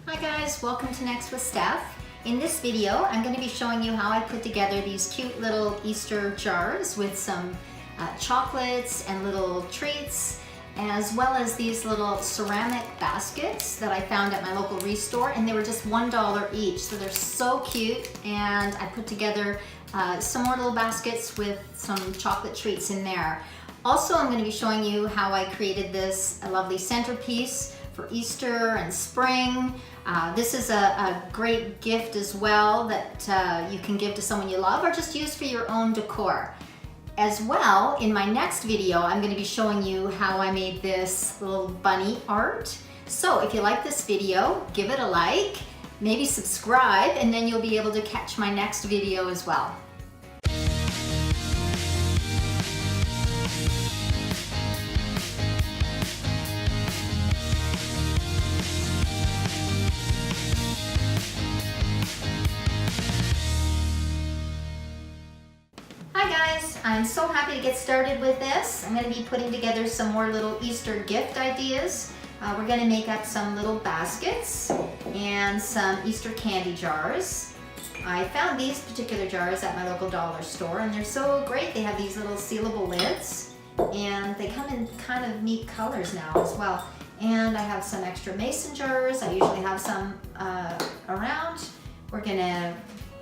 Hi guys, welcome to Next with Steph. In this video, I'm going to be showing you how I put together these cute little Easter jars with some chocolates and little treats, as well as these little ceramic baskets that I found at my local restore, and they were just $1 each. So they're so cute, and I put together some more little baskets with some chocolate treats in there. Also, I'm going to be showing you how I created this lovely centerpiece for Easter and spring. This is a great gift as well that you can give to someone you love or just use for your own decor. As well, in my next video, I'm going to be showing you how I made this little bunny art. So if you like this video, give it a like, maybe subscribe, and then you'll be able to catch my next video as well. I'm so happy to get started with this. I'm going to be putting together some more little Easter gift ideas. We're going to make up some little baskets and some Easter candy jars. I found these particular jars at my local dollar store, and they're so great. They have these little sealable lids, and they come in kind of neat colors now as well. And I have some extra mason jars. I usually have some around. We're going to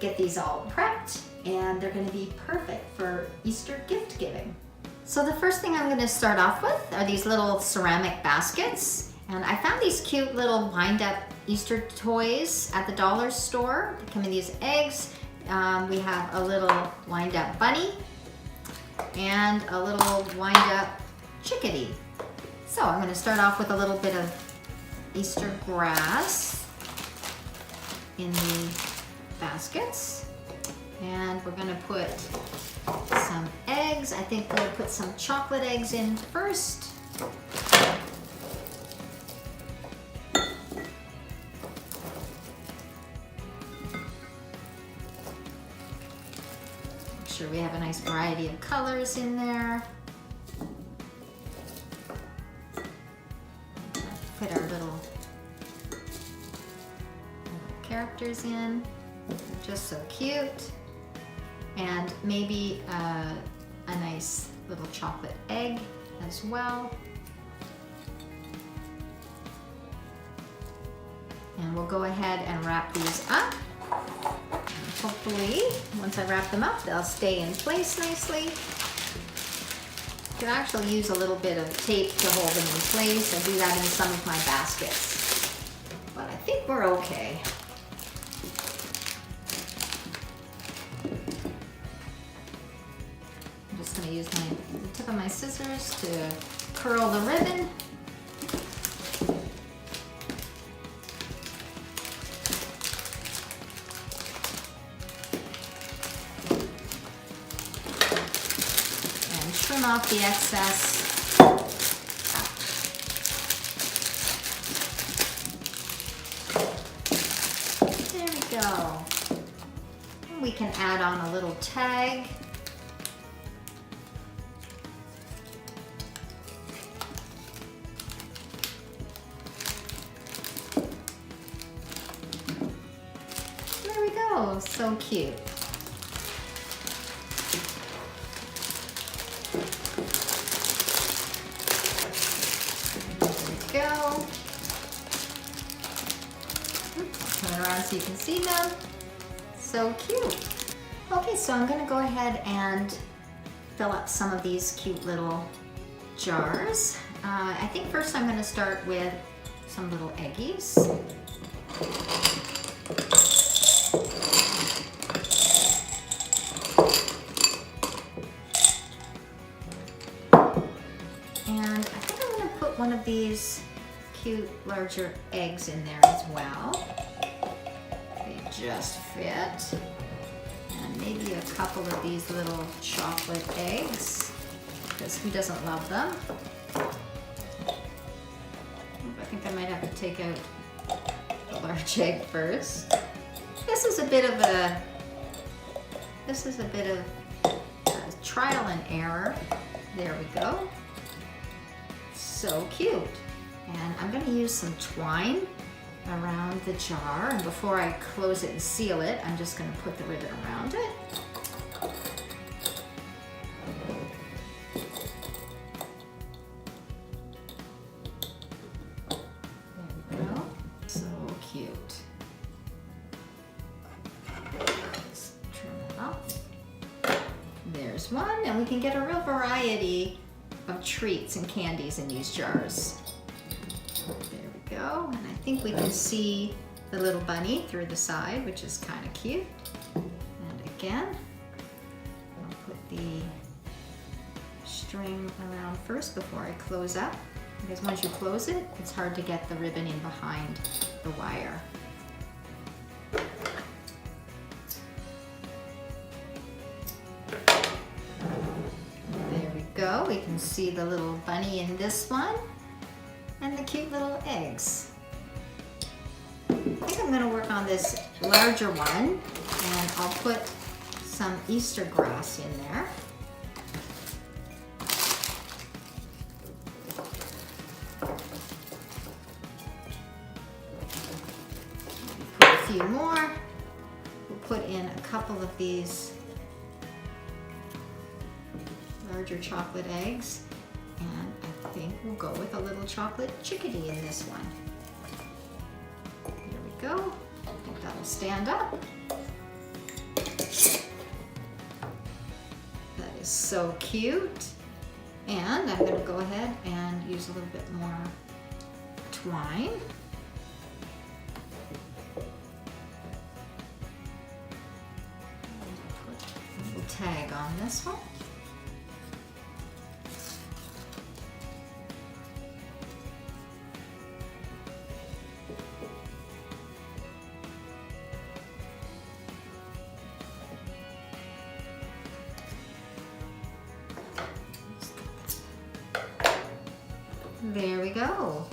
get these all prepped, and they're going to be perfect for Easter gift giving. So the first thing I'm going to start off with are these little ceramic baskets, and I found these cute little wind-up Easter toys at the dollar store. They come in these eggs. We have a little wind-up bunny and a little wind-up chickadee. So I'm going to start off with a little bit of Easter grass in the baskets. And we're gonna put some eggs. I think we'll put some chocolate eggs in first. Make sure we have a nice variety of colors in there. Put our little characters in. Just so cute. And maybe a nice little chocolate egg as well. And we'll go ahead and wrap these up. And hopefully, once I wrap them up, they'll stay in place nicely. You can actually use a little bit of tape to hold them in place. I do that in some of my baskets. But I think we're okay. I'm going to use the tip of my scissors to curl the ribbon. And trim off the excess. There we go. And we can add on a little tag. Oh, so cute. There we go. Turn it around so you can see them. So cute. Okay, so I'm going to go ahead and fill up some of these cute little jars. I think first I'm going to start with some little eggies. One of these cute larger eggs in there as well. They just fit. And maybe a couple of these little chocolate eggs, because who doesn't love them? I think I might have to take out the large egg first. This is a bit of trial and error. There we go. So cute. And I'm going to use some twine around of the jar, and before I close it and seal it, I'm just going to put the ribbon around it. There we go. So cute. Let's trim it up. There's one, and we can get a real variety of treats and candies in these jars. There we go, and I think we can see the little bunny through the side, which is kind of cute. And again, I'll put the string around first before I close up, because once you close it, it's hard to get the ribbon in behind the wire. There we go, we can see the little bunny in this one, and the cute little eggs. I think I'm going to work on this larger one, and I'll put some Easter grass in there. Put a few more. We'll put in a couple of these larger chocolate eggs, and I think we'll go with a little chocolate chickadee in this one. There we go. I think that'll stand up. That is so cute. And I'm going to go ahead and use a little bit more twine. Put a little tag on this one. There we go.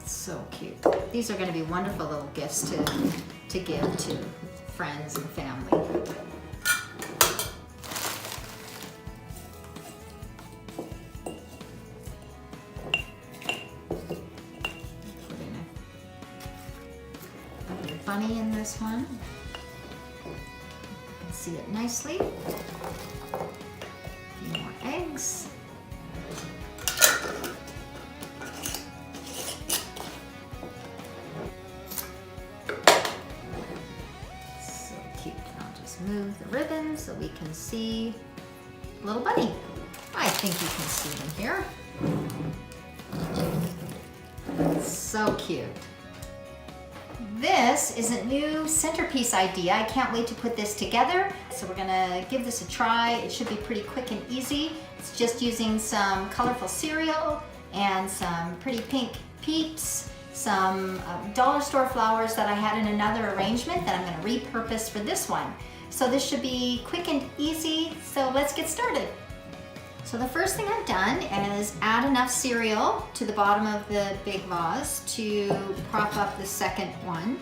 So cute. These are going to be wonderful little gifts to give to friends and family. Put in a little bunny in this one. You can see it nicely. More eggs. So cute. I'll just move the ribbon so we can see little bunny. I think you can see them here. So cute. This is a new centerpiece idea. I can't wait to put this together. So we're gonna give this a try. It should be pretty quick and easy. It's just using some colorful cereal and some pretty pink peeps, some dollar store flowers that I had in another arrangement that I'm gonna repurpose for this one. So this should be quick and easy. So let's get started. So the first thing I've done is add enough cereal to the bottom of the big vase to prop up the second one,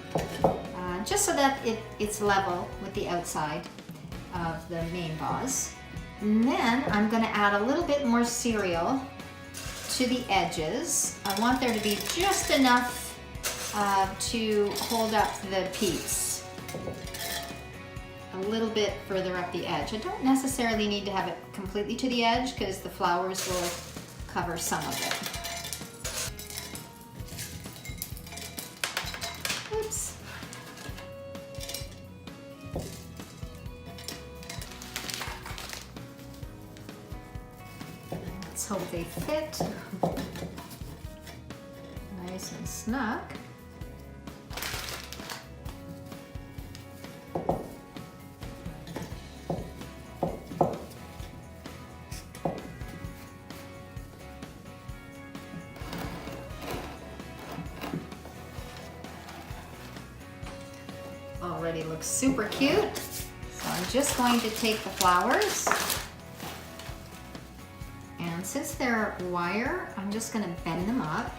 just so that it's level with the outside of the main vase. And then I'm going to add a little bit more cereal to the edges. I want there to be just enough to hold up the peeps. A little bit further up the edge. I don't necessarily need to have it completely to the edge because the flowers will cover some of it. Oops. Let's hope they fit. Nice and snug. Already looks super cute. So I'm just going to take the flowers, and since they're wire, I'm just going to bend them up.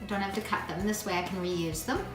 I don't have to cut them. This way I can reuse them.